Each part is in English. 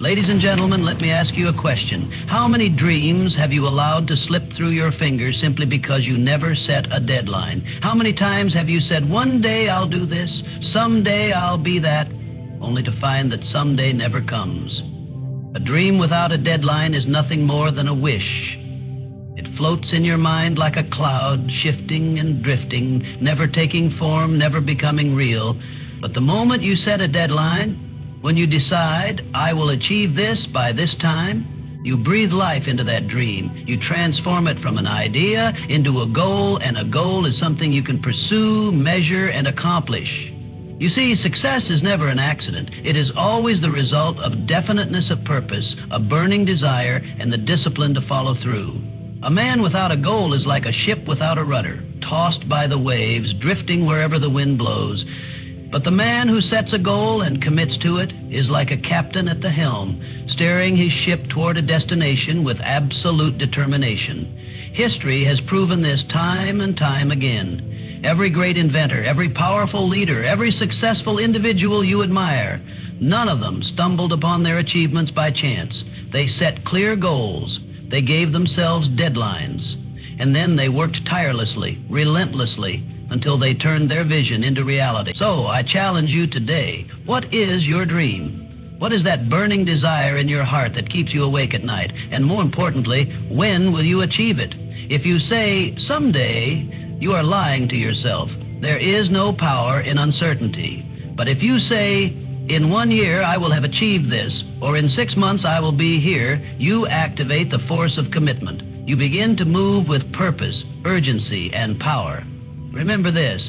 Ladies and gentlemen, let me ask you a question. How many dreams have you allowed to slip through your fingers simply because you never set a deadline? How many times have you said, one day I'll do this, someday I'll be that, only to find that someday never comes? A dream without a deadline is nothing more than a wish. It floats in your mind like a cloud, shifting and drifting, never taking form, never becoming real. But the moment you set a deadline, when you decide, I will achieve this by this time, you breathe life into that dream. You transform it from an idea into a goal, and a goal is something you can pursue, measure, and accomplish. You see, success is never an accident. It is always the result of definiteness of purpose, a burning desire, and the discipline to follow through. A man without a goal is like a ship without a rudder, tossed by the waves, drifting wherever the wind blows. But the man who sets a goal and commits to it is like a captain at the helm, steering his ship toward a destination with absolute determination. History has proven this time and time again. Every great inventor, every powerful leader, every successful individual you admire, none of them stumbled upon their achievements by chance. They set clear goals. They gave themselves deadlines. And then they worked tirelessly, relentlessly, until they turned their vision into reality. So I challenge you today, what is your dream? What is that burning desire in your heart that keeps you awake at night? And more importantly, when will you achieve it? If you say, someday, you are lying to yourself. There is no power in uncertainty. But if you say, in 1 year I will have achieved this, or in 6 months I will be here, you activate the force of commitment. You begin to move with purpose, urgency, and power. Remember this,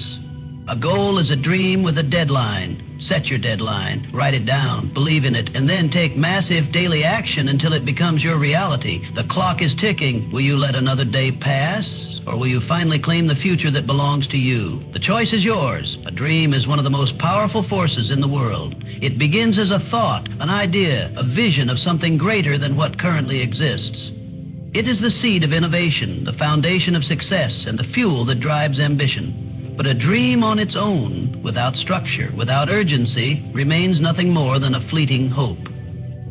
a goal is a dream with a deadline. Set your deadline, write it down, believe in it, and then take massive daily action until it becomes your reality. The clock is ticking. Will you let another day pass, or will you finally claim the future that belongs to you? The choice is yours. A dream is one of the most powerful forces in the world. It begins as a thought, an idea, a vision of something greater than what currently exists. It is the seed of innovation, the foundation of success, and the fuel that drives ambition. But a dream on its own, without structure, without urgency, remains nothing more than a fleeting hope.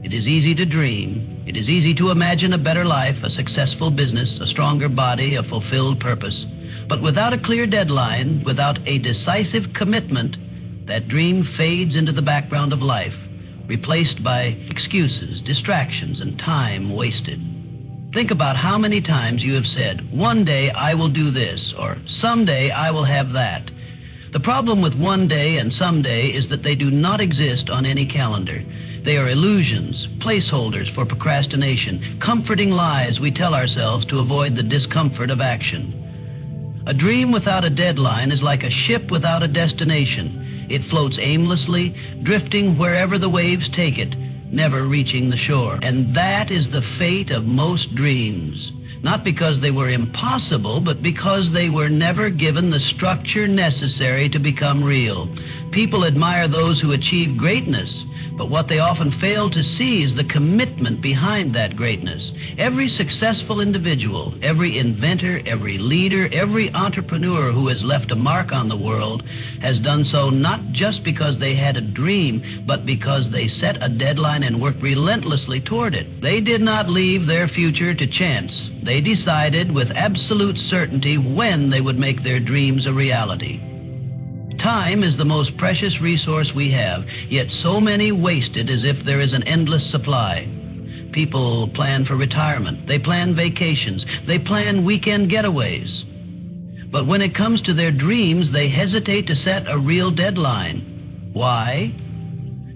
It is easy to dream. It is easy to imagine a better life, a successful business, a stronger body, a fulfilled purpose. But without a clear deadline, without a decisive commitment, that dream fades into the background of life, replaced by excuses, distractions, and time wasted. Think about how many times you have said, one day I will do this, or someday I will have that. The problem with one day and someday is that they do not exist on any calendar. They are illusions, placeholders for procrastination, comforting lies we tell ourselves to avoid the discomfort of action. A dream without a deadline is like a ship without a destination. It floats aimlessly, drifting wherever the waves take it, never reaching the shore. And that is the fate of most dreams. Not because they were impossible, but because they were never given the structure necessary to become real. People admire those who achieve greatness, but what they often fail to see is the commitment behind that greatness. Every successful individual, every inventor, every leader, every entrepreneur who has left a mark on the world has done so not just because they had a dream, but because they set a deadline and worked relentlessly toward it. They did not leave their future to chance. They decided with absolute certainty when they would make their dreams a reality. Time is the most precious resource we have, yet so many waste it as if there is an endless supply. People plan for retirement, they plan vacations, they plan weekend getaways. But when it comes to their dreams, they hesitate to set a real deadline. Why?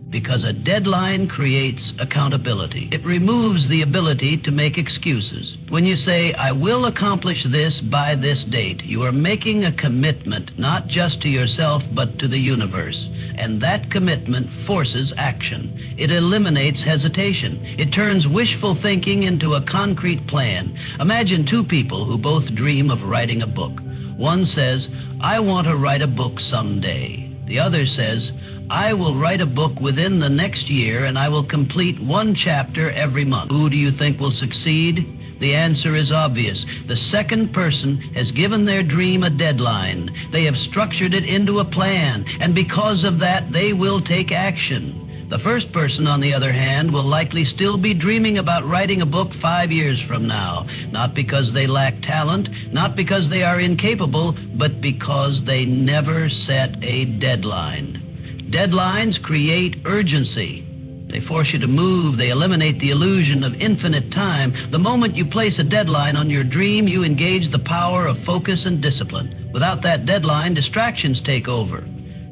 Because a deadline creates accountability. It removes the ability to make excuses. When you say, I will accomplish this by this date, you are making a commitment not just to yourself, but to the universe. And that commitment forces action. It eliminates hesitation. It turns wishful thinking into a concrete plan. Imagine two people who both dream of writing a book. One says, I want to write a book someday. The other says, I will write a book within the next year and I will complete one chapter every month. Who do you think will succeed? The answer is obvious. The second person has given their dream a deadline. They have structured it into a plan, and because of that, they will take action. The first person, on the other hand, will likely still be dreaming about writing a book 5 years from now, not because they lack talent, not because they are incapable, but because they never set a deadline. Deadlines create urgency. They force you to move. They eliminate the illusion of infinite time. The moment you place a deadline on your dream, you engage the power of focus and discipline. Without that deadline, distractions take over.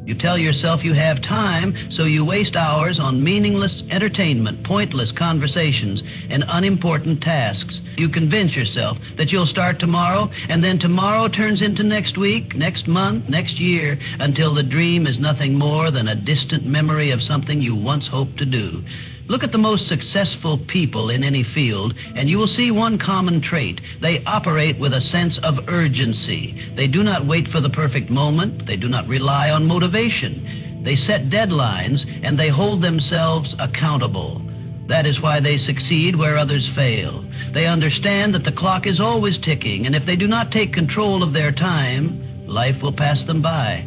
You tell yourself you have time, so you waste hours on meaningless entertainment, pointless conversations, and unimportant tasks. You convince yourself that you'll start tomorrow, and then tomorrow turns into next week, next month, next year, until the dream is nothing more than a distant memory of something you once hoped to do. Look at the most successful people in any field, and you will see one common trait. They operate with a sense of urgency. They do not wait for the perfect moment. They do not rely on motivation. They set deadlines, and they hold themselves accountable. That is why they succeed where others fail. They understand that the clock is always ticking, and if they do not take control of their time, life will pass them by.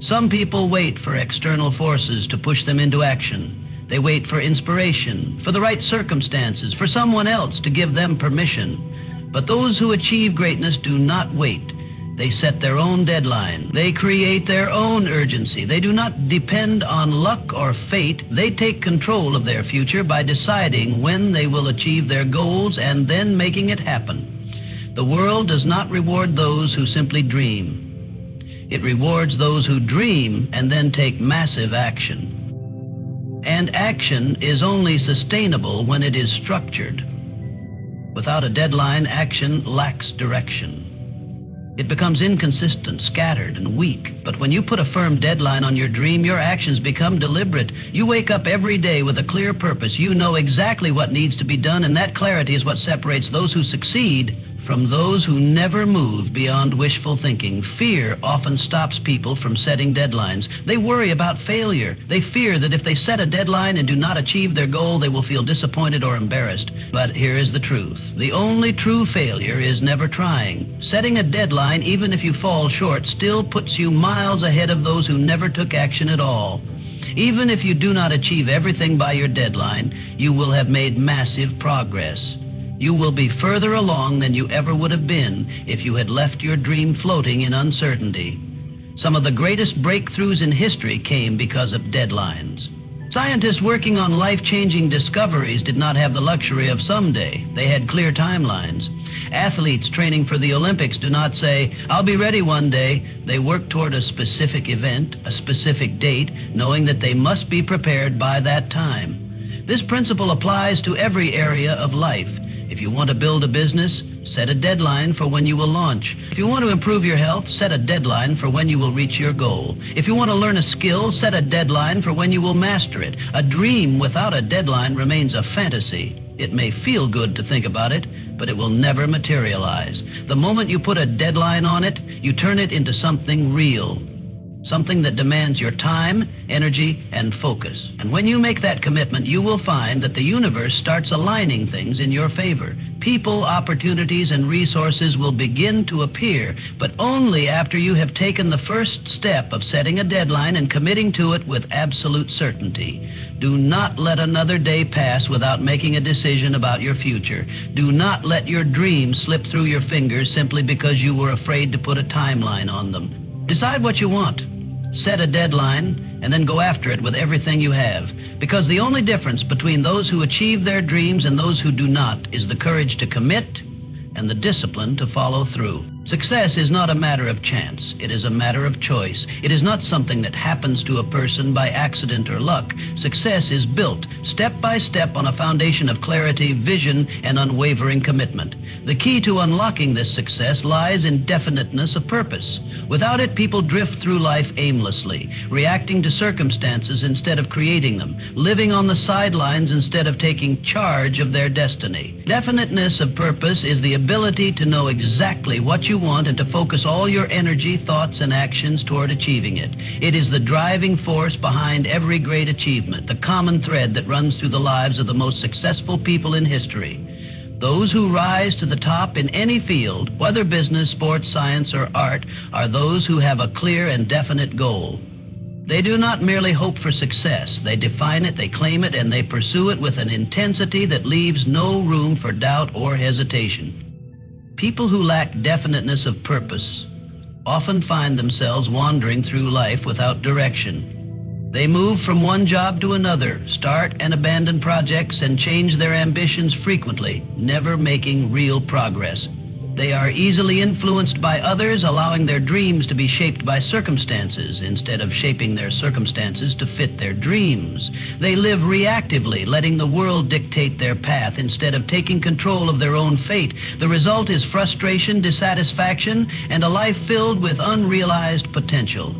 Some people wait for external forces to push them into action. They wait for inspiration, for the right circumstances, for someone else to give them permission. But those who achieve greatness do not wait. They set their own deadline. They create their own urgency. They do not depend on luck or fate. They take control of their future by deciding when they will achieve their goals and then making it happen. The world does not reward those who simply dream. It rewards those who dream and then take massive action. And action is only sustainable when it is structured. Without a deadline, action lacks direction. It becomes inconsistent, scattered, and weak. But when you put a firm deadline on your dream, your actions become deliberate. You wake up every day with a clear purpose. You know exactly what needs to be done, and that clarity is what separates those who succeed from those who never move beyond wishful thinking. Fear often stops people from setting deadlines. They worry about failure. They fear that if they set a deadline and do not achieve their goal, they will feel disappointed or embarrassed. But here is the truth. The only true failure is never trying. Setting a deadline, even if you fall short, still puts you miles ahead of those who never took action at all. Even if you do not achieve everything by your deadline, you will have made massive progress. You will be further along than you ever would have been if you had left your dream floating in uncertainty. Some of the greatest breakthroughs in history came because of deadlines. Scientists working on life-changing discoveries did not have the luxury of someday. They had clear timelines. Athletes training for the Olympics do not say, "I'll be ready one day." They work toward a specific event, a specific date, knowing that they must be prepared by that time. This principle applies to every area of life. If you want to build a business, set a deadline for when you will launch. If you want to improve your health, set a deadline for when you will reach your goal. If you want to learn a skill, set a deadline for when you will master it. A dream without a deadline remains a fantasy. It may feel good to think about it, but it will never materialize. The moment you put a deadline on it, you turn it into something real. Something that demands your time, energy, and focus. And when you make that commitment, you will find that the universe starts aligning things in your favor. People, opportunities, and resources will begin to appear, but only after you have taken the first step of setting a deadline and committing to it with absolute certainty. Do not let another day pass without making a decision about your future. Do not let your dreams slip through your fingers simply because you were afraid to put a timeline on them. Decide what you want. Set a deadline, and then go after it with everything you have. Because the only difference between those who achieve their dreams and those who do not is the courage to commit and the discipline to follow through. Success is not a matter of chance. It is a matter of choice. It is not something that happens to a person by accident or luck. Success is built step by step on a foundation of clarity, vision, and unwavering commitment. The key to unlocking this success lies in definiteness of purpose. Without it, people drift through life aimlessly, reacting to circumstances instead of creating them, living on the sidelines instead of taking charge of their destiny. Definiteness of purpose is the ability to know exactly what you want and to focus all your energy, thoughts, and actions toward achieving it. It is the driving force behind every great achievement, the common thread that runs through the lives of the most successful people in history. Those who rise to the top in any field, whether business, sports, science, or art, are those who have a clear and definite goal. They do not merely hope for success. They define it, they claim it, and they pursue it with an intensity that leaves no room for doubt or hesitation. People who lack definiteness of purpose often find themselves wandering through life without direction. They move from one job to another, start and abandon projects, and change their ambitions frequently, never making real progress. They are easily influenced by others, allowing their dreams to be shaped by circumstances instead of shaping their circumstances to fit their dreams. They live reactively, letting the world dictate their path instead of taking control of their own fate. The result is frustration, dissatisfaction, and a life filled with unrealized potential.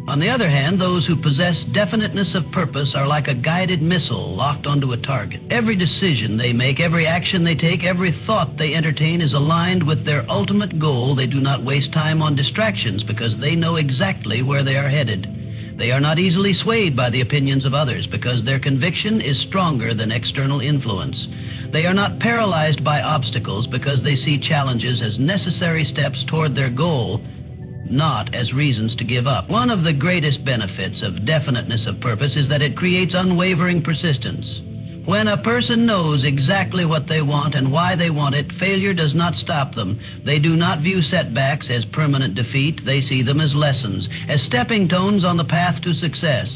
On the other hand, those who possess definiteness of purpose are like a guided missile locked onto a target. Every decision they make, every action they take, every thought they entertain is aligned with their ultimate goal. They do not waste time on distractions because they know exactly where they are headed. They are not easily swayed by the opinions of others because their conviction is stronger than external influence. They are not paralyzed by obstacles because they see challenges as necessary steps toward their goal, not as reasons to give up. One of the greatest benefits of definiteness of purpose is that it creates unwavering persistence. When a person knows exactly what they want and why they want it, failure does not stop them. They do not view setbacks as permanent defeat. They see them as lessons, as stepping stones on the path to success.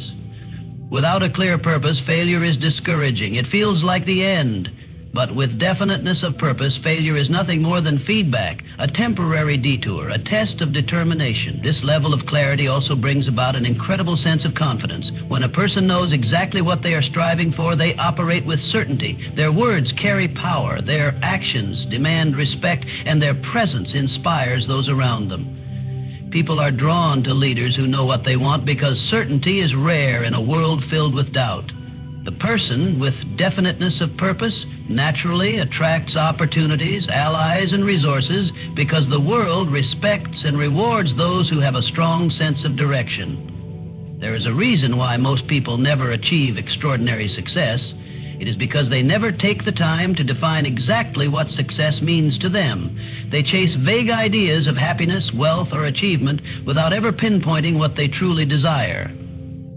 Without a clear purpose, failure is discouraging. It feels like the end. But with definiteness of purpose, failure is nothing more than feedback, a temporary detour, a test of determination. This level of clarity also brings about an incredible sense of confidence. When a person knows exactly what they are striving for, they operate with certainty. Their words carry power, their actions demand respect, and their presence inspires those around them. People are drawn to leaders who know what they want because certainty is rare in a world filled with doubt. The person with definiteness of purpose naturally attracts opportunities, allies, and resources because the world respects and rewards those who have a strong sense of direction. There is a reason why most people never achieve extraordinary success. It is because they never take the time to define exactly what success means to them. They chase vague ideas of happiness, wealth, or achievement without ever pinpointing what they truly desire.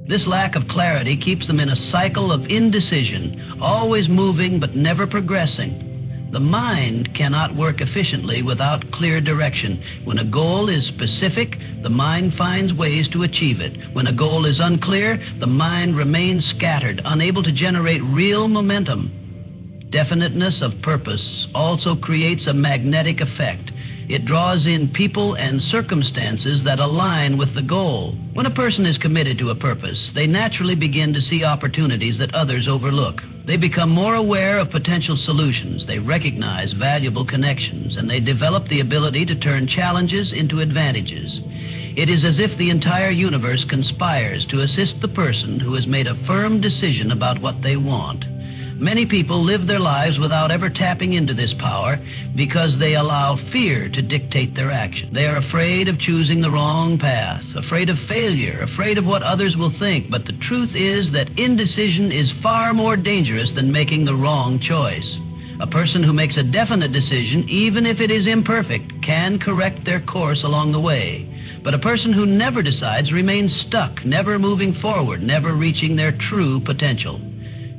This lack of clarity keeps them in a cycle of indecision, always moving but never progressing. The mind cannot work efficiently without clear direction. When a goal is specific, the mind finds ways to achieve it. When a goal is unclear, the mind remains scattered, unable to generate real momentum. Definiteness of purpose also creates a magnetic effect. It draws in people and circumstances that align with the goal. When a person is committed to a purpose, they naturally begin to see opportunities that others overlook. They become more aware of potential solutions, they recognize valuable connections, and they develop the ability to turn challenges into advantages. It is as if the entire universe conspires to assist the person who has made a firm decision about what they want. Many people live their lives without ever tapping into this power because they allow fear to dictate their action. They are afraid of choosing the wrong path, afraid of failure, afraid of what others will think. But the truth is that indecision is far more dangerous than making the wrong choice. A person who makes a definite decision, even if it is imperfect, can correct their course along the way. But a person who never decides remains stuck, never moving forward, never reaching their true potential.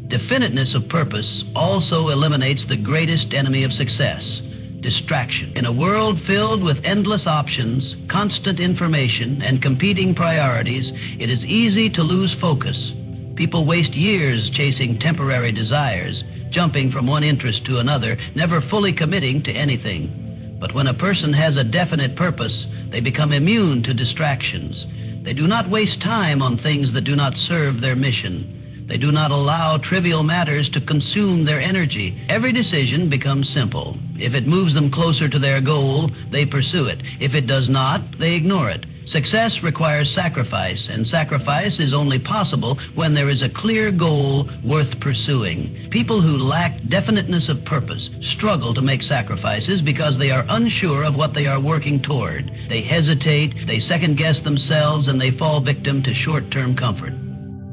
Definiteness of purpose also eliminates the greatest enemy of success, distraction. In a world filled with endless options, constant information, and competing priorities, it is easy to lose focus. People waste years chasing temporary desires, jumping from one interest to another, never fully committing to anything. But when a person has a definite purpose, they become immune to distractions. They do not waste time on things that do not serve their mission. They do not allow trivial matters to consume their energy. Every decision becomes simple. If it moves them closer to their goal, they pursue it. If it does not, they ignore it. Success requires sacrifice, and sacrifice is only possible when there is a clear goal worth pursuing. People who lack definiteness of purpose struggle to make sacrifices because they are unsure of what they are working toward. They hesitate, they second-guess themselves, and they fall victim to short-term comfort.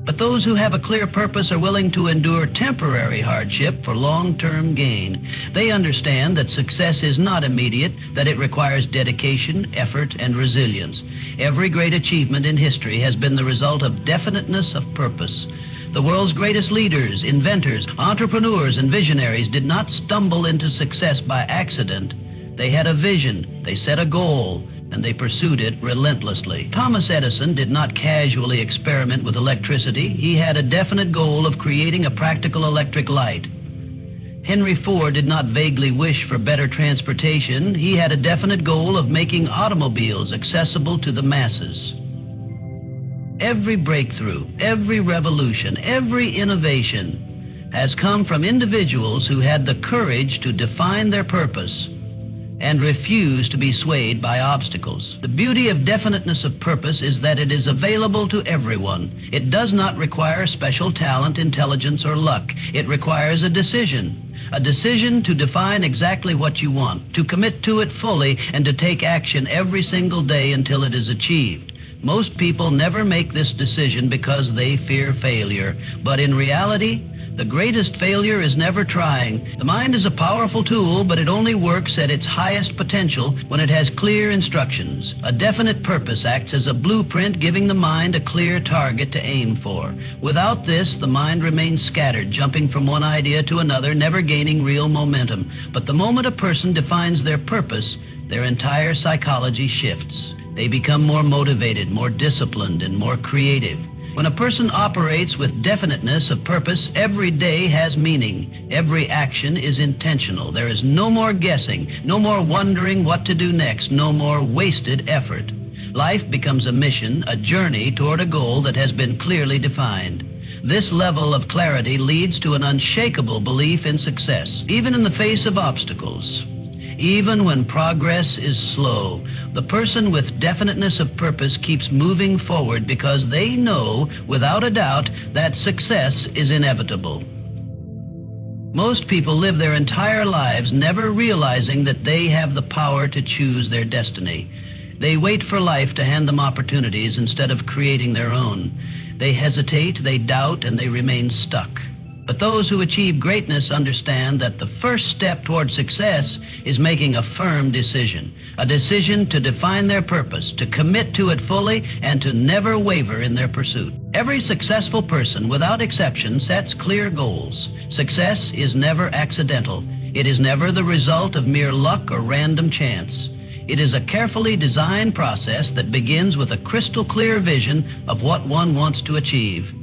But those who have a clear purpose are willing to endure temporary hardship for long-term gain. They understand that success is not immediate, that it requires dedication, effort, and resilience. Every great achievement in history has been the result of definiteness of purpose. The world's greatest leaders, inventors, entrepreneurs, and visionaries did not stumble into success by accident. They had a vision, they set a goal, and they pursued it relentlessly. Thomas Edison did not casually experiment with electricity. He had a definite goal of creating a practical electric light. Henry Ford did not vaguely wish for better transportation. He had a definite goal of making automobiles accessible to the masses. Every breakthrough, every revolution, every innovation has come from individuals who had the courage to define their purpose and refuse to be swayed by obstacles. The beauty of definiteness of purpose is that it is available to everyone. It does not require special talent, intelligence, or luck. It requires a decision to define exactly what you want, to commit to it fully, and to take action every single day until it is achieved. Most people never make this decision because they fear failure, but in reality, the greatest failure is never trying. The mind is a powerful tool, but it only works at its highest potential when it has clear instructions. A definite purpose acts as a blueprint, giving the mind a clear target to aim for. Without this, the mind remains scattered, jumping from one idea to another, never gaining real momentum. But the moment a person defines their purpose, their entire psychology shifts. They become more motivated, more disciplined, and more creative. When a person operates with definiteness of purpose, every day has meaning. Every action is intentional. There is no more guessing, no more wondering what to do next, no more wasted effort. Life becomes a mission, a journey toward a goal that has been clearly defined. This level of clarity leads to an unshakable belief in success, even in the face of obstacles. Even when progress is slow, the person with definiteness of purpose keeps moving forward because they know, without a doubt, that success is inevitable. Most people live their entire lives never realizing that they have the power to choose their destiny. They wait for life to hand them opportunities instead of creating their own. They hesitate, they doubt, and they remain stuck. But those who achieve greatness understand that the first step toward success is making a firm decision. A decision to define their purpose, to commit to it fully, and to never waver in their pursuit. Every successful person, without exception, sets clear goals. Success is never accidental. It is never the result of mere luck or random chance. It is a carefully designed process that begins with a crystal clear vision of what one wants to achieve.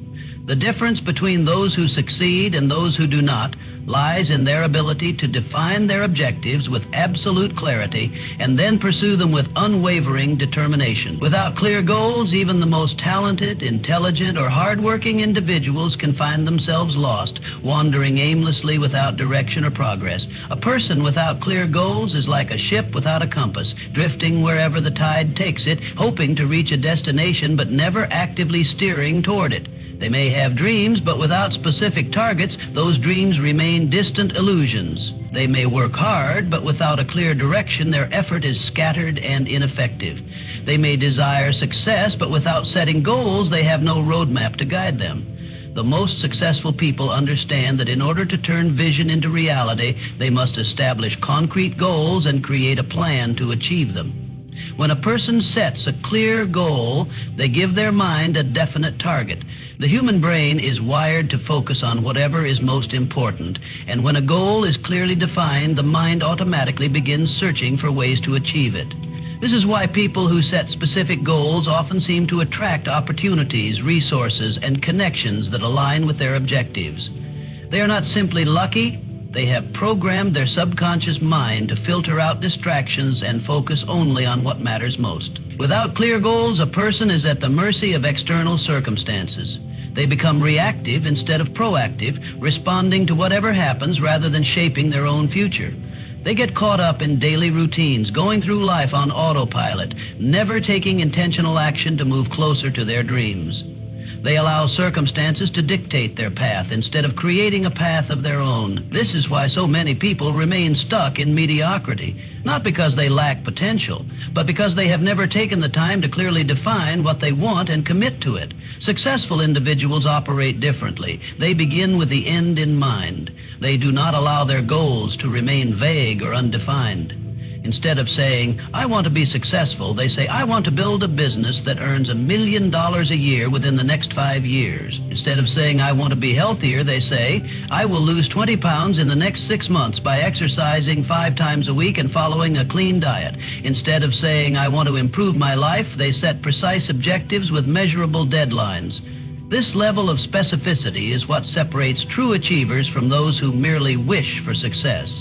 The difference between those who succeed and those who do not lies in their ability to define their objectives with absolute clarity and then pursue them with unwavering determination. Without clear goals, even the most talented, intelligent, or hardworking individuals can find themselves lost, wandering aimlessly without direction or progress. A person without clear goals is like a ship without a compass, drifting wherever the tide takes it, hoping to reach a destination but never actively steering toward it. They may have dreams, but without specific targets, those dreams remain distant illusions. They may work hard, but without a clear direction, their effort is scattered and ineffective. They may desire success, but without setting goals, they have no roadmap to guide them. The most successful people understand that in order to turn vision into reality, they must establish concrete goals and create a plan to achieve them. When a person sets a clear goal, they give their mind a definite target. The human brain is wired to focus on whatever is most important, and when a goal is clearly defined, the mind automatically begins searching for ways to achieve it. This is why people who set specific goals often seem to attract opportunities, resources, and connections that align with their objectives. They are not simply lucky. They have programmed their subconscious mind to filter out distractions and focus only on what matters most. Without clear goals, a person is at the mercy of external circumstances. They become reactive instead of proactive, responding to whatever happens rather than shaping their own future. They get caught up in daily routines, going through life on autopilot, never taking intentional action to move closer to their dreams. They allow circumstances to dictate their path instead of creating a path of their own. This is why so many people remain stuck in mediocrity, not because they lack potential, but because they have never taken the time to clearly define what they want and commit to it. Successful individuals operate differently. They begin with the end in mind. They do not allow their goals to remain vague or undefined. Instead of saying, I want to be successful, they say, I want to build a business that earns $1 million a year within the next 5 years. Instead of saying, I want to be healthier, they say, I will lose 20 pounds in the next 6 months by exercising 5 times a week and following a clean diet. Instead of saying, I want to improve my life, they set precise objectives with measurable deadlines. This level of specificity is what separates true achievers from those who merely wish for success.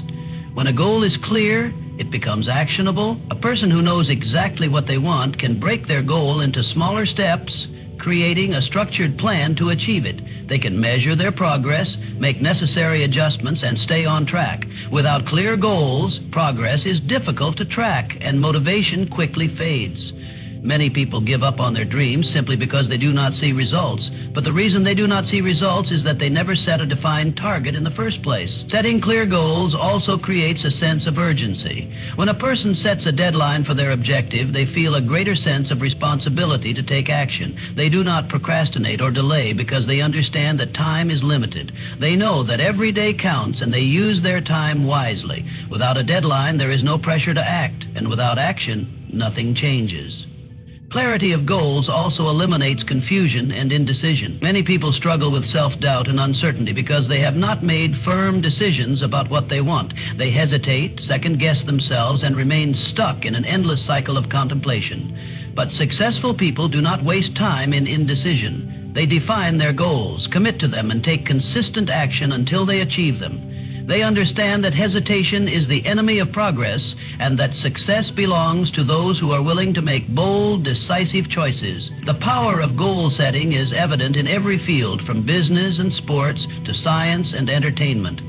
When a goal is clear, it becomes actionable. A person who knows exactly what they want can break their goal into smaller steps, creating a structured plan to achieve it. They can measure their progress, make necessary adjustments, and stay on track. Without clear goals, progress is difficult to track, and motivation quickly fades. Many people give up on their dreams simply because they do not see results. But the reason they do not see results is that they never set a defined target in the first place. Setting clear goals also creates a sense of urgency. When a person sets a deadline for their objective, they feel a greater sense of responsibility to take action. They do not procrastinate or delay because they understand that time is limited. They know that every day counts and they use their time wisely. Without a deadline, there is no pressure to act, and without action, nothing changes. Clarity of goals also eliminates confusion and indecision. Many people struggle with self-doubt and uncertainty because they have not made firm decisions about what they want. They hesitate, second-guess themselves, and remain stuck in an endless cycle of contemplation. But successful people do not waste time in indecision. They define their goals, commit to them, and take consistent action until they achieve them. They understand that hesitation is the enemy of progress and that success belongs to those who are willing to make bold, decisive choices. The power of goal setting is evident in every field, from business and sports to science and entertainment.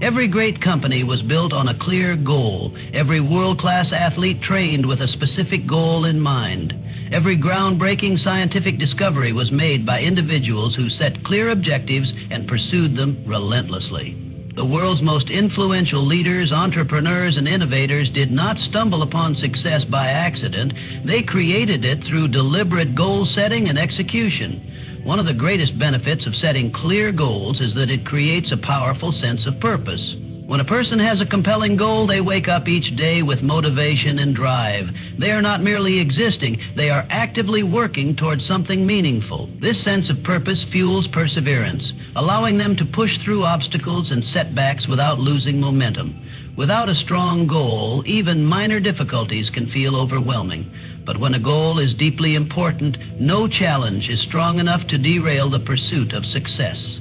Every great company was built on a clear goal. Every world-class athlete trained with a specific goal in mind. Every groundbreaking scientific discovery was made by individuals who set clear objectives and pursued them relentlessly. The world's most influential leaders, entrepreneurs, and innovators did not stumble upon success by accident. They created it through deliberate goal setting and execution. One of the greatest benefits of setting clear goals is that it creates a powerful sense of purpose. When a person has a compelling goal, they wake up each day with motivation and drive. They are not merely existing, they are actively working towards something meaningful. This sense of purpose fuels perseverance, allowing them to push through obstacles and setbacks without losing momentum. Without a strong goal, even minor difficulties can feel overwhelming. But when a goal is deeply important, no challenge is strong enough to derail the pursuit of success.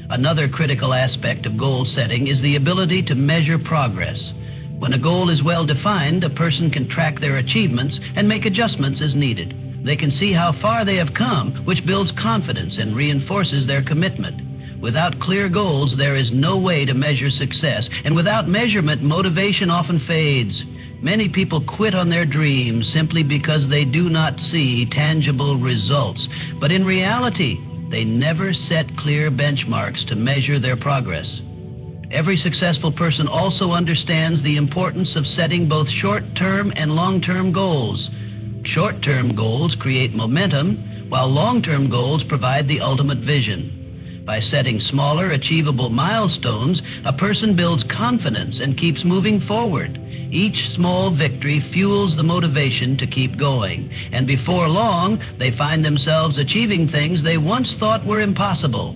Another critical aspect of goal setting is the ability to measure progress. When a goal is well defined, a person can track their achievements and make adjustments as needed. They can see how far they have come, which builds confidence and reinforces their commitment. Without clear goals, there is no way to measure success, and without measurement, motivation often fades. Many people quit on their dreams simply because they do not see tangible results. But in reality, they never set clear benchmarks to measure their progress. Every successful person also understands the importance of setting both short-term and long-term goals. Short-term goals create momentum, while long-term goals provide the ultimate vision. By setting smaller, achievable milestones, a person builds confidence and keeps moving forward. Each small victory fuels the motivation to keep going, and before long, they find themselves achieving things they once thought were impossible.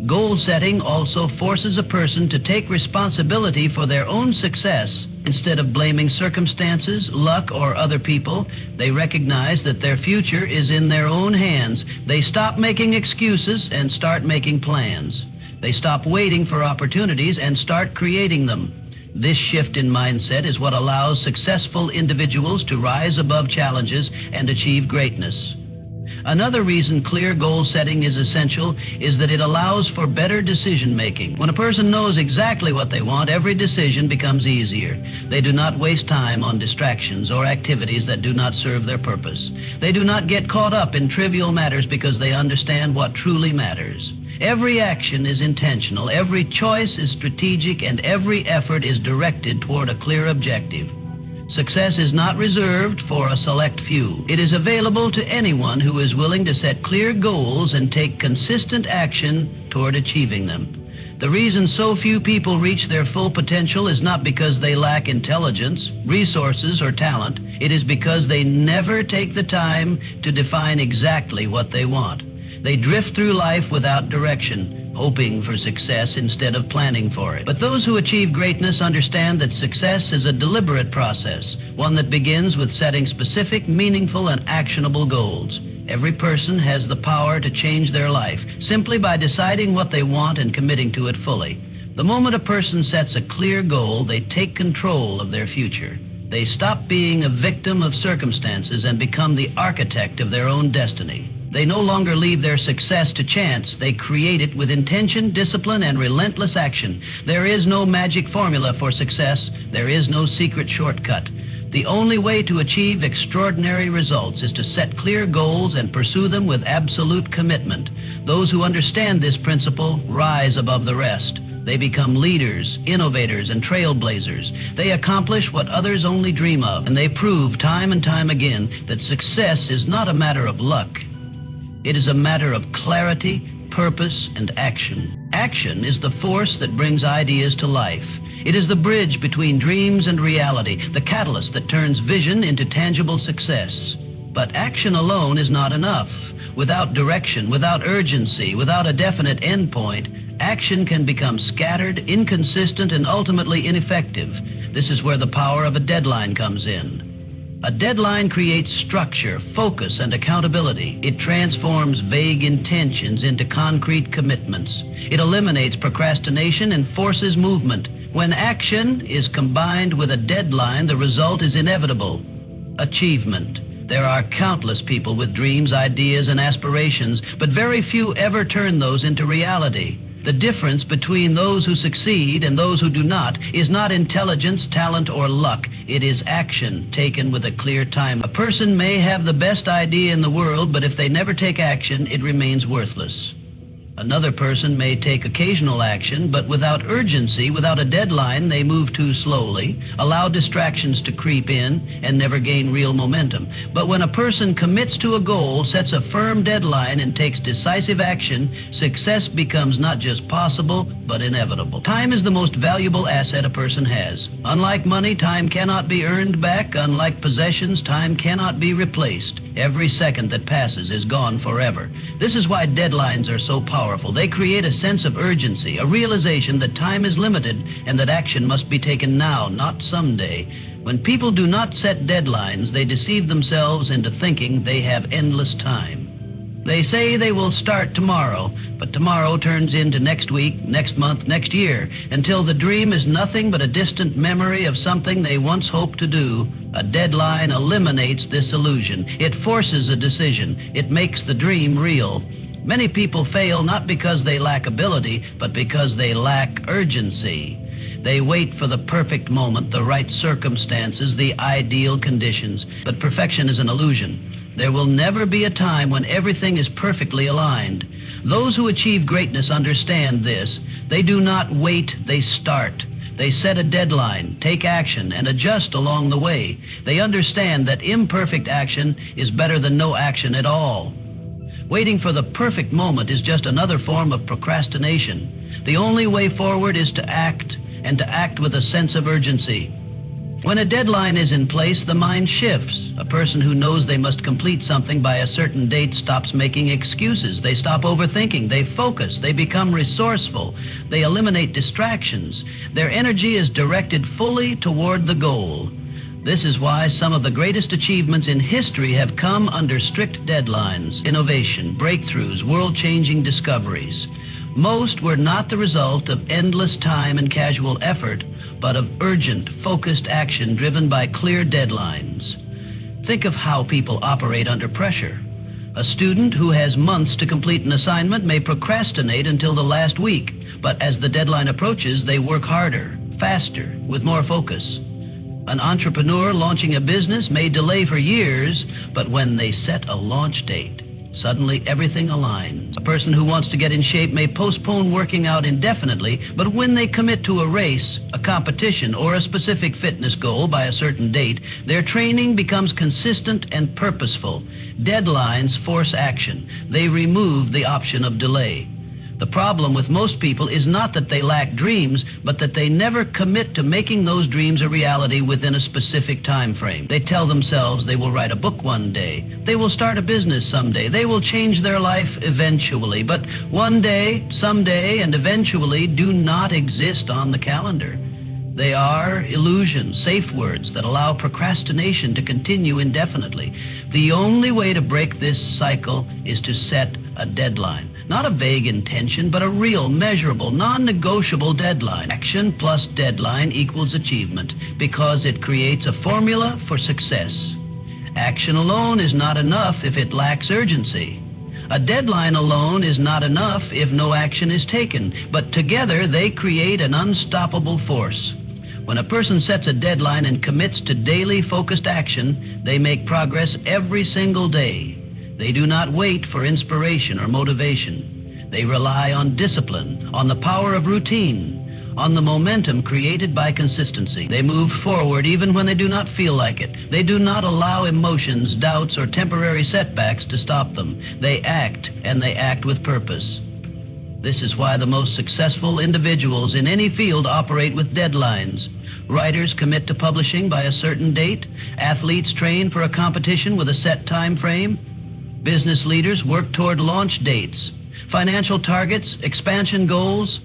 Goal setting also forces a person to take responsibility for their own success. Instead of blaming circumstances, luck, or other people, they recognize that their future is in their own hands. They stop making excuses and start making plans. They stop waiting for opportunities and start creating them. This shift in mindset is what allows successful individuals to rise above challenges and achieve greatness. Another reason clear goal setting is essential is that it allows for better decision making. When a person knows exactly what they want, every decision becomes easier. They do not waste time on distractions or activities that do not serve their purpose. They do not get caught up in trivial matters because they understand what truly matters. Every action is intentional, every choice is strategic, and every effort is directed toward a clear objective. Success is not reserved for a select few. It is available to anyone who is willing to set clear goals and take consistent action toward achieving them. The reason so few people reach their full potential is not because they lack intelligence. resources, or talent, it is because they never take the time to define exactly what they want. They drift through life without direction, hoping for success instead of planning for it. But those who achieve greatness understand that success is a deliberate process, one that begins with setting specific, meaningful, and actionable goals. Every person has the power to change their life simply by deciding what they want and committing to it fully. The moment a person sets a clear goal, they take control of their future. They stop being a victim of circumstances and become the architect of their own destiny. They no longer leave their success to chance. They create it with intention, discipline, and relentless action. There is no magic formula for success. There is no secret shortcut. The only way to achieve extraordinary results is to set clear goals and pursue them with absolute commitment. Those who understand this principle rise above the rest. They become leaders, innovators, and trailblazers. They accomplish what others only dream of, and they prove time and time again that success is not a matter of luck. It is a matter of clarity, purpose, and action. Action is the force that brings ideas to life. It is the bridge between dreams and reality, the catalyst that turns vision into tangible success. But action alone is not enough. Without direction, without urgency, without a definite endpoint, action can become scattered, inconsistent, and ultimately ineffective. This is where the power of a deadline comes in. A deadline creates structure, focus, and accountability. It transforms vague intentions into concrete commitments. It eliminates procrastination and forces movement. When action is combined with a deadline, the result is inevitable: achievement. There are countless people with dreams, ideas, and aspirations, but very few ever turn those into reality. The difference between those who succeed and those who do not is not intelligence, talent, or luck. It is action taken with a clear time. A person may have the best idea in the world, but if they never take action, it remains worthless. Another person may take occasional action, but without urgency, without a deadline, they move too slowly, allow distractions to creep in, and never gain real momentum. But when a person commits to a goal, sets a firm deadline, and takes decisive action, success becomes not just possible, but inevitable. Time is the most valuable asset a person has. Unlike money, time cannot be earned back. Unlike possessions, time cannot be replaced. Every second that passes is gone forever. This is why deadlines are so powerful. They create a sense of urgency, a realization that time is limited and that action must be taken now, not someday. When people do not set deadlines, they deceive themselves into thinking they have endless time. They say they will start tomorrow, but tomorrow turns into next week, next month, next year, until the dream is nothing but a distant memory of something they once hoped to do. A deadline eliminates this illusion. It forces a decision. It makes the dream real. Many people fail not because they lack ability, but because they lack urgency. They wait for the perfect moment, the right circumstances, the ideal conditions. But perfection is an illusion. There will never be a time when everything is perfectly aligned. Those who achieve greatness understand this. They do not wait, they start. They set a deadline, take action, and adjust along the way. They understand that imperfect action is better than no action at all. Waiting for the perfect moment is just another form of procrastination. The only way forward is to act, and to act with a sense of urgency. When a deadline is in place, the mind shifts. A person who knows they must complete something by a certain date stops making excuses. They stop overthinking. They focus. They become resourceful. They eliminate distractions. Their energy is directed fully toward the goal. This is why some of the greatest achievements in history have come under strict deadlines. Innovation, breakthroughs, world-changing discoveries. Most were not the result of endless time and casual effort, but of urgent, focused action driven by clear deadlines. Think of how people operate under pressure. A student who has months to complete an assignment may procrastinate until the last week, but as the deadline approaches, they work harder, faster, with more focus. An entrepreneur launching a business may delay for years, but when they set a launch date, suddenly everything aligns. A person who wants to get in shape may postpone working out indefinitely, but when they commit to a race, a competition, or a specific fitness goal by a certain date, their training becomes consistent and purposeful. Deadlines force action. They remove the option of delay. The problem with most people is not that they lack dreams, but that they never commit to making those dreams a reality within a specific time frame. They tell themselves they will write a book one day, they will start a business someday, they will change their life eventually, but one day, someday, and eventually do not exist on the calendar. They are illusions, safe words that allow procrastination to continue indefinitely. The only way to break this cycle is to set a deadline. Not a vague intention, but a real, measurable, non-negotiable deadline. Action plus deadline equals achievement because it creates a formula for success. Action alone is not enough if it lacks urgency. A deadline alone is not enough if no action is taken, but together they create an unstoppable force. When a person sets a deadline and commits to daily focused action, they make progress every single day. They do not wait for inspiration or motivation. They rely on discipline, on the power of routine, on the momentum created by consistency. They move forward even when they do not feel like it. They do not allow emotions, doubts, or temporary setbacks to stop them. They act, and they act with purpose. This is why the most successful individuals in any field operate with deadlines. Writers commit to publishing by a certain date. Athletes train for a competition with a set time frame. Business leaders work toward launch dates, financial targets, expansion goals.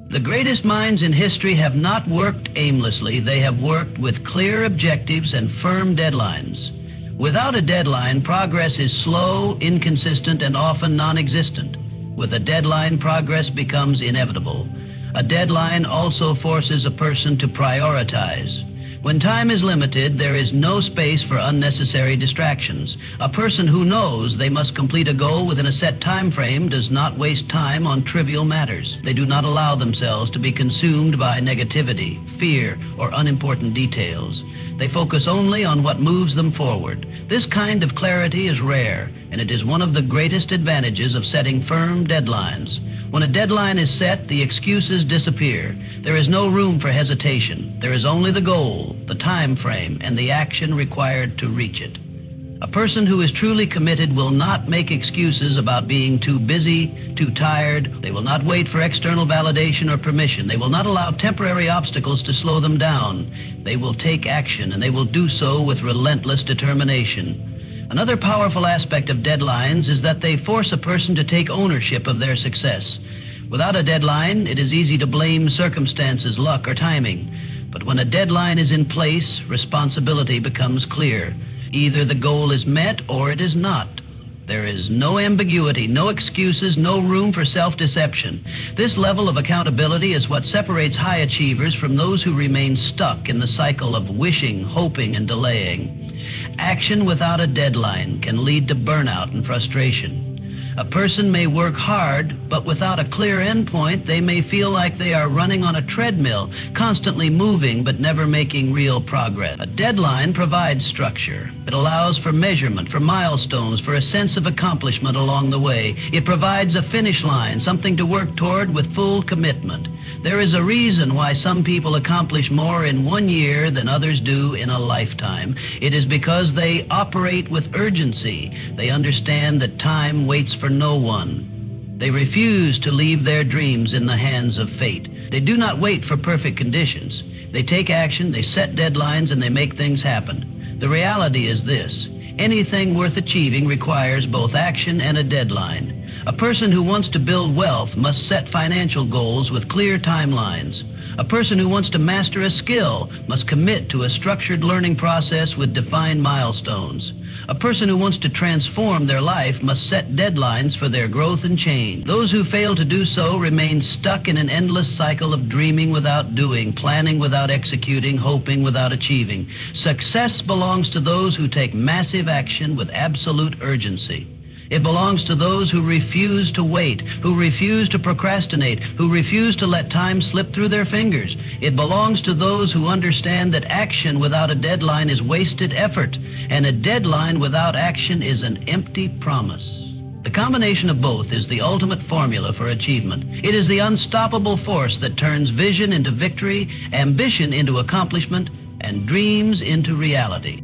The greatest minds in history have not worked aimlessly. They have worked with clear objectives and firm deadlines. Without a deadline, progress is slow, inconsistent, and often non-existent. With a deadline, progress becomes inevitable. A deadline also forces a person to prioritize. When time is limited, there is no space for unnecessary distractions. A person who knows they must complete a goal within a set time frame does not waste time on trivial matters. They do not allow themselves to be consumed by negativity, fear, or unimportant details. They focus only on what moves them forward. This kind of clarity is rare, and it is one of the greatest advantages of setting firm deadlines. When a deadline is set, the excuses disappear. There is no room for hesitation. There is only the goal, the time frame, and the action required to reach it. A person who is truly committed will not make excuses about being too busy, too tired. They will not wait for external validation or permission. They will not allow temporary obstacles to slow them down. They will take action, and they will do so with relentless determination. Another powerful aspect of deadlines is that they force a person to take ownership of their success. Without a deadline, it is easy to blame circumstances, luck, or timing. But when a deadline is in place, responsibility becomes clear. Either the goal is met or it is not. There is no ambiguity, no excuses, no room for self-deception. This level of accountability is what separates high achievers from those who remain stuck in the cycle of wishing, hoping, and delaying. Action without a deadline can lead to burnout and frustration. A person may work hard, but without a clear endpoint, they may feel like they are running on a treadmill, constantly moving but never making real progress. A deadline provides structure. It allows for measurement, for milestones, for a sense of accomplishment along the way. It provides a finish line, something to work toward with full commitment. There is a reason why some people accomplish more in 1 year than others do in a lifetime. It is because they operate with urgency. They understand that time waits for no one. They refuse to leave their dreams in the hands of fate. They do not wait for perfect conditions. They take action, they set deadlines, and they make things happen. The reality is this: anything worth achieving requires both action and a deadline. A person who wants to build wealth must set financial goals with clear timelines. A person who wants to master a skill must commit to a structured learning process with defined milestones. A person who wants to transform their life must set deadlines for their growth and change. Those who fail to do so remain stuck in an endless cycle of dreaming without doing, planning without executing, hoping without achieving. Success belongs to those who take massive action with absolute urgency. It belongs to those who refuse to wait, who refuse to procrastinate, who refuse to let time slip through their fingers. It belongs to those who understand that action without a deadline is wasted effort, and a deadline without action is an empty promise. The combination of both is the ultimate formula for achievement. It is the unstoppable force that turns vision into victory, ambition into accomplishment, and dreams into reality.